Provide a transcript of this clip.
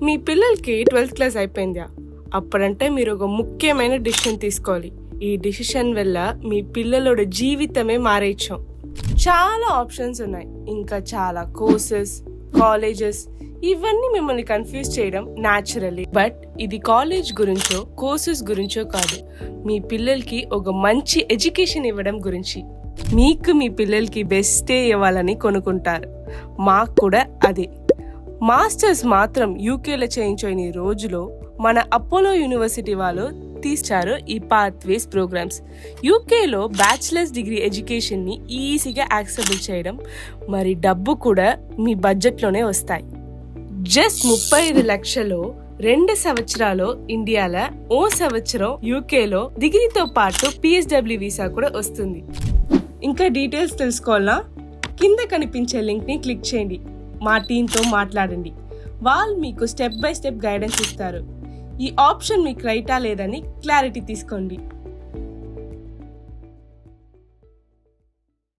మీ పిల్లలకి 12th class అయిపోయిందా? అప్పుడంటే మీరు ఒక ముఖ్యమైన డిసిషన్ తీసుకోవాలి. ఈ డిసిషన్ వల్ల మీ పిల్లలోட జీవితమే మారేయచ్చు. చాలా ఆప్షన్స్ ఉన్నాయి, ఇంకా చాలా కోర్సెస్, కాలేజెస్, ఇవన్నీ మిమ్మల్ని కన్ఫ్యూజ్ చేయడం న్యాచురల్లీ. బట్ ఇది కాలేజ్ గురించో కోర్సెస్ గురించో కాదు, మీ పిల్లలకి ఒక మంచి ఎడ్యుకేషన్ ఇవ్వడం గురించి. మీకు మీ పిల్లలకి బెస్టే ఇవ్వాలని కొనుక్కుంటారు, మాకు కూడా అదే. మాస్టర్స్ మాత్రం యూకేలో చేయించిన ఈ రోజులో మన అపోలో యూనివర్సిటీ వాళ్ళు తీశారు ఈ పాత్వేస్ ప్రోగ్రామ్స్. యూకేలో బ్యాచిలర్స్ డిగ్రీ ఎడ్యుకేషన్ని ఈజీగా యాక్సెసిబుల్ చేయడం, మరి డబ్బు కూడా మీ బడ్జెట్లోనే వస్తాయి. జస్ట్ 35 లక్షలు 2 సంవత్సరాలు ఇండియాలో, ఓ సంవత్సరం యూకేలో డిగ్రీతో పాటు PSW వీసా కూడా వస్తుంది. ఇంకా డీటెయిల్స్ తెలుసుకోవాలా? కింద కనిపించే లింక్ని క్లిక్ చేయండి, మా టీంతో మాట్లాడండి. వాళ్ళు మీకు స్టెప్ బై స్టెప్ గైడెన్స్ ఇస్తారు. ఈ ఆప్షన్ మీకు రైటా లేదని క్లారిటీ తీసుకోండి.